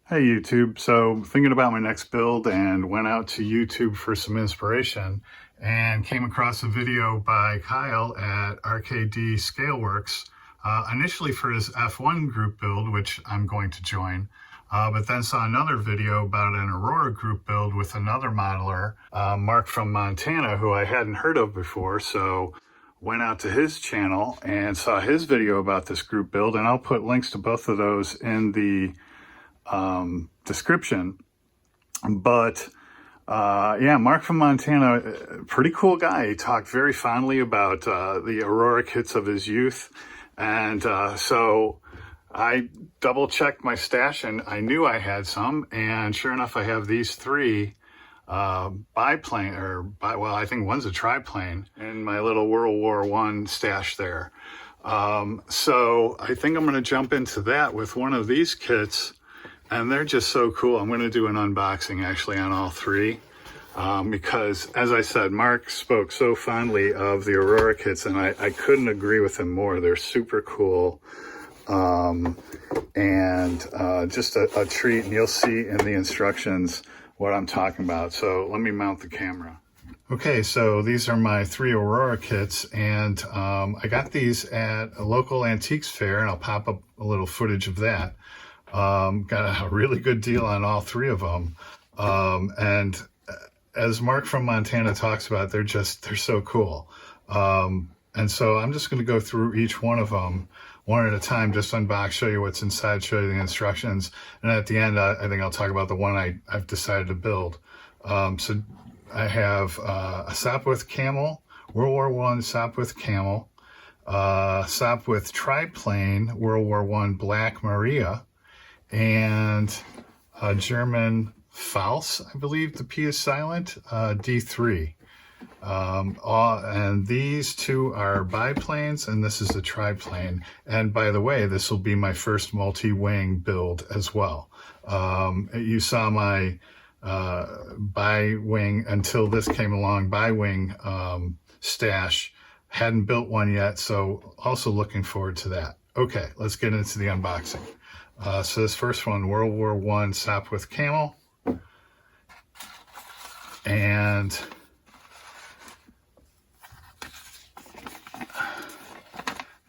Hey YouTube, so thinking about my next build and went out to YouTube for some inspiration and came across a video by Kyle at RKD Scaleworks, initially for his F1 group build, which I'm going to join, but then saw another video about an Aurora group build with another modeler, Mark from Montana, who I hadn't heard of before, so went out to his channel and saw his video about this group build, and I'll put links to both of those in the description. But yeah, Mark from Montana, pretty cool guy. He talked very fondly about the Aurora kits of his youth, and so I double checked my stash and I knew I had some, and sure enough I have these three biplane, well, I think one's a triplane in my little World War I stash there. So I think I'm going to jump into that with one of these kits. And they're just so cool. I'm going to do an unboxing actually on all three because, as I said, Mark spoke so fondly of the Aurora kits, and I couldn't agree with him more. They're super cool and just a treat. And you'll see in the instructions what I'm talking about. So let me mount the camera. Okay, so these are my three Aurora kits, and I got these at a local antiques fair, and I'll pop up a little footage of that. Got a really good deal on all three of them. And as Mark from Montana talks about, they're so cool. And so I'm just going to go through each one of them one at a time, just unbox, show you what's inside, show you the instructions. And at the end, I think I'll talk about the one I've decided to build. So I have a Sopwith Camel, World War I Sopwith Camel, Sopwith Triplane, World War I Black Maria, and a German Faust, I believe the P is silent, D3. And these two are biplanes, and this is a triplane. And by the way, this will be my first multi-wing build as well. You saw my bi-wing, until this came along, bi-wing stash. Hadn't built one yet, so also looking forward to that. Okay, let's get into the unboxing. So this first one, World War I Sopwith Camel, and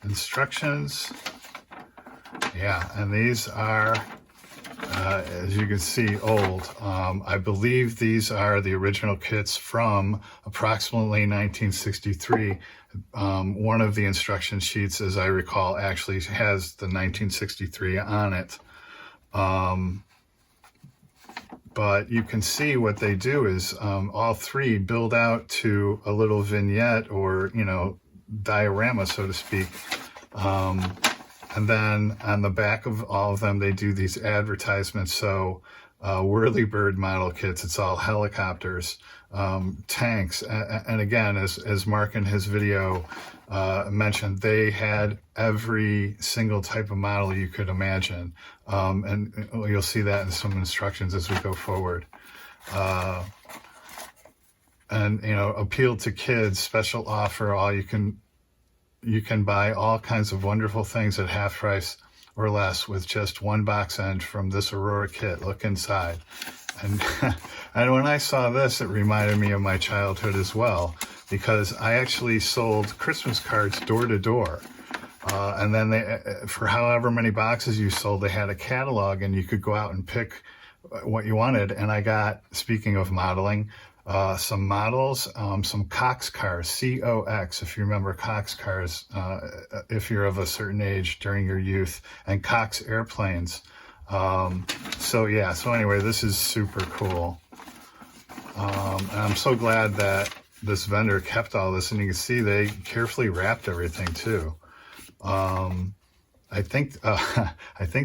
instructions. Yeah, and these are, as you can see, old. I believe these are the original kits from approximately 1963. One of the instruction sheets, as I recall, actually has the 1963 on it. But you can see what they do is all three build out to a little vignette or, diorama, so to speak. And then on the back of all of them, they do these advertisements. So Whirlybird model kits, it's all helicopters, tanks. And again, as Mark in his video mentioned, they had every single type of model you could imagine. And you'll see that in some instructions as we go forward. And, appeal to kids, special offer, you can buy all kinds of wonderful things at half price or less with just one box end from this Aurora kit. Look inside. And, and when I saw this, it reminded me of my childhood as well, because I actually sold Christmas cards door to door. And then they, for however many boxes you sold, they had a catalog and you could go out and pick what you wanted. And I got, speaking of modeling, some models, some Cox cars, COX, if you remember Cox cars, if you're of a certain age during your youth, and Cox airplanes. So anyway, this is super cool. And I'm so glad that this vendor kept all this, and you can see they carefully wrapped everything too. I think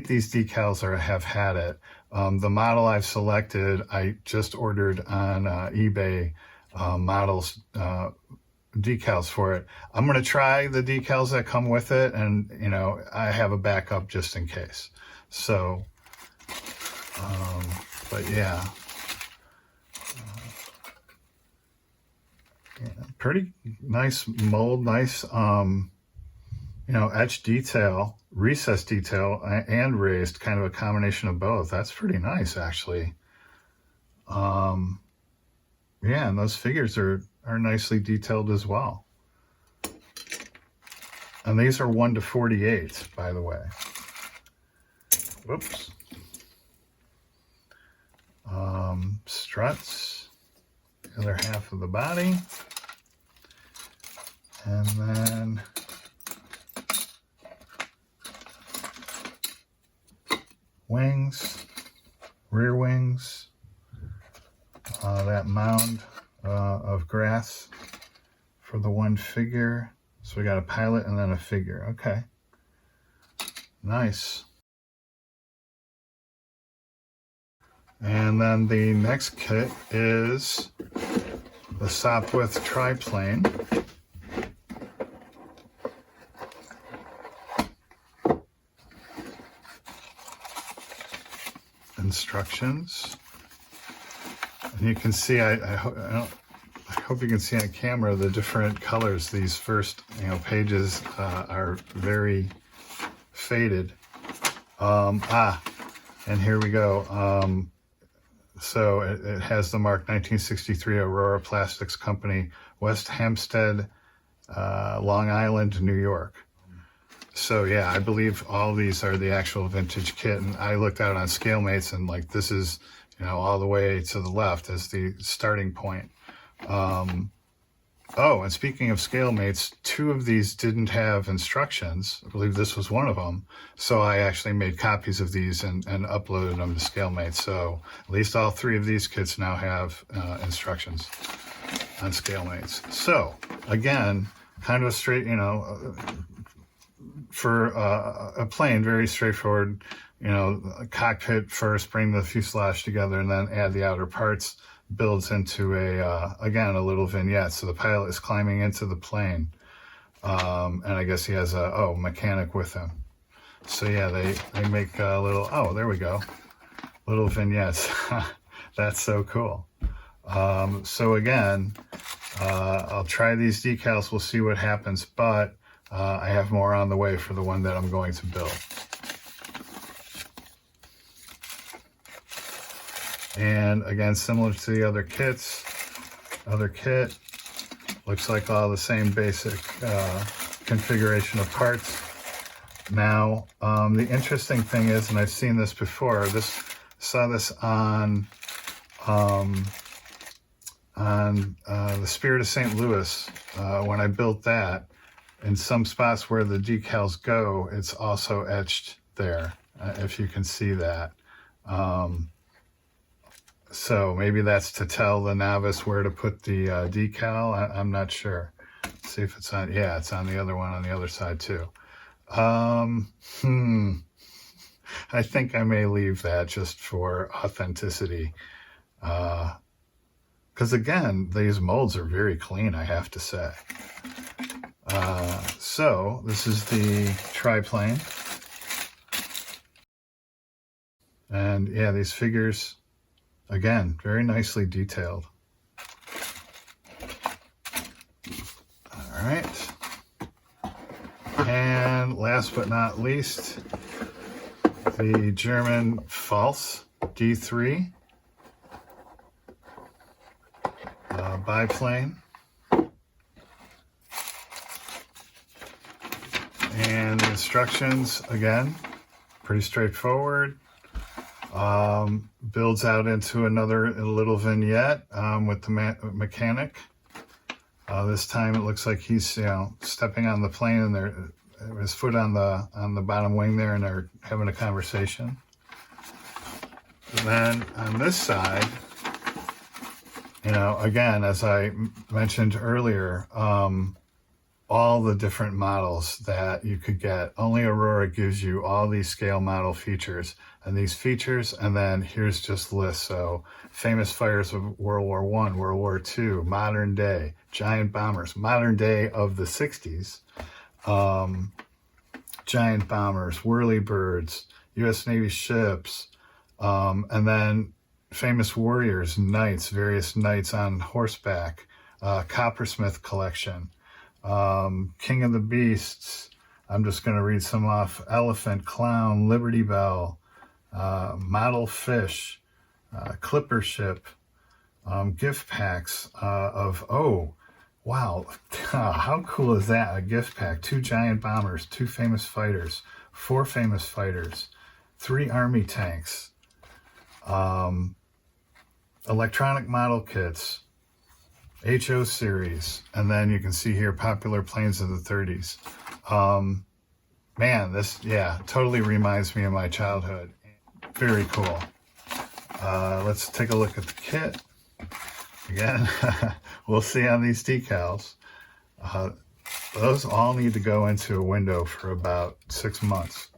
these decals have had it. The model I've selected, I just ordered on eBay models decals for it. I'm going to try the decals that come with it, and I have a backup just in case. So, but yeah, pretty nice mold, nice etched detail, recessed detail, and raised, kind of a combination of both. That's pretty nice, actually. Yeah, and those figures are nicely detailed as well. And these are 1 to 48, by the way. Whoops. Struts, the other half of the body. And then wings, rear wings, that mound of grass for the one figure. So we got a pilot and then a figure. Okay, nice. And then the next kit is the Sopwith triplane. Instructions. And you can see, I hope you can see on camera the different colors. These first pages are very faded. And here we go. So it has the mark 1963 Aurora Plastics Company, West Hempstead, Long Island, New York. So yeah, I believe all these are the actual vintage kit. And I looked out on ScaleMates, and like this is, all the way to the left as the starting point. Oh, and speaking of ScaleMates, 2 of these didn't have instructions. I believe this was one of them. So I actually made copies of these and uploaded them to ScaleMates. So at least all 3 of these kits now have instructions on ScaleMates. So again, kind of a straight, for a plane, very straightforward, cockpit first, bring the fuselage together, and then add the outer parts. Builds into again, a little vignette. So the pilot is climbing into the plane. And I guess he has a mechanic with him. So yeah, they make a little, there we go. Little vignettes. That's so cool. So again, I'll try these decals. We'll see what happens, but I have more on the way for the one that I'm going to build. And again, similar to the other kits, other kit looks like all the same basic configuration of parts. Now, the interesting thing is, and I've seen this before, saw this on the Spirit of St. Louis when I built that. In some spots where the decals go, it's also etched there, if you can see that. So maybe that's to tell the novice where to put the decal. I'm not sure. Let's see if it's on. Yeah, it's on the other one on the other side too. I think I may leave that just for authenticity. Because again, these molds are very clean, I have to say. So this is the triplane. And yeah, these figures, again, very nicely detailed. All right. And last but not least, the German False D3 biplane. And the instructions, again, pretty straightforward. Builds out into another little vignette with the mechanic. This time it looks like he's stepping on the plane, and his foot on the bottom wing there, and they're having a conversation. And then on this side, again, as I mentioned earlier, all the different models that you could get. Only Aurora gives you all these scale model features, and these features, and then here's just lists. So famous fighters of World War I, World War II, modern day, giant bombers, modern day of the 60s, giant bombers, whirlybirds, U.S. Navy ships, and then famous warriors, knights, various knights on horseback, Coppersmith collection, King of the Beasts, I'm just going to read some off: elephant, clown, Liberty Bell, model fish, clipper ship, gift packs of, oh, wow, how cool is that? A gift pack: 2 giant bombers, 2 famous fighters, 4 famous fighters, 3 army tanks, electronic model kits, HO series, and then you can see here popular planes of the 30s. Man, this, yeah, totally reminds me of my childhood. Very cool. Let's take a look at the kit. Again, we'll see on these decals. Those all need to go into a window for about 6 months.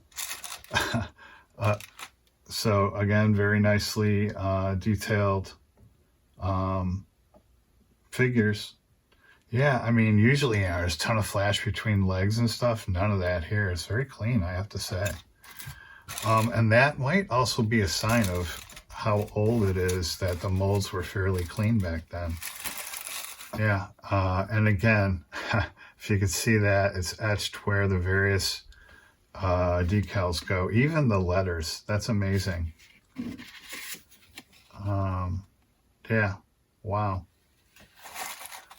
So again, very nicely detailed figures. Yeah, I mean, usually there's a ton of flash between legs and stuff. None of that here. It's very clean, I have to say. And that might also be a sign of how old it is, that the molds were fairly clean back then. Yeah, and again, if you could see that, it's etched where the various decals go. Even the letters, that's amazing. Yeah, wow.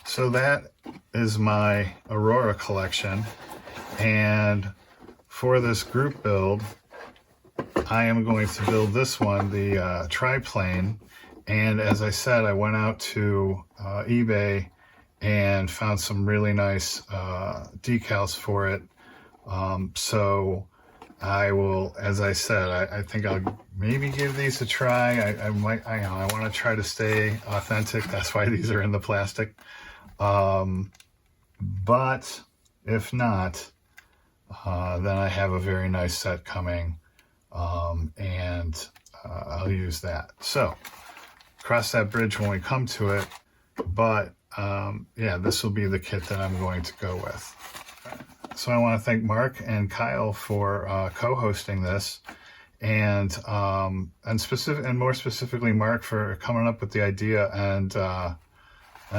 So that is my Aurora collection, and for this group build, I am going to build this one, the triplane. And as I said, I went out to eBay and found some really nice decals for it. So I will, as I said, I think I'll maybe give these a try. I want to try to stay authentic. That's why these are in the plastic. But if not, then I have a very nice set coming, and I'll use that. So cross that bridge when we come to it. But yeah, this will be the kit that I'm going to go with. So I want to thank Mark and Kyle for co-hosting this, and more specifically Mark for coming up with the idea and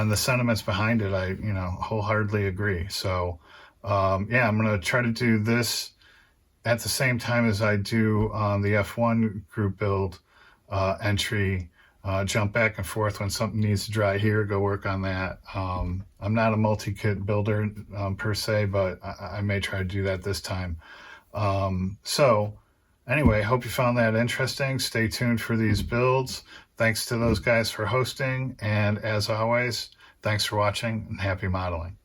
the sentiments behind it. I wholeheartedly agree. So yeah, I'm going to try to do this at the same time as I do the F1 group build entry. Jump back and forth when something needs to dry here, go work on that. I'm not a multi-kit builder per se, but I may try to do that this time. So anyway, hope you found that interesting. Stay tuned for these builds. Thanks to those guys for hosting. And as always, thanks for watching and happy modeling.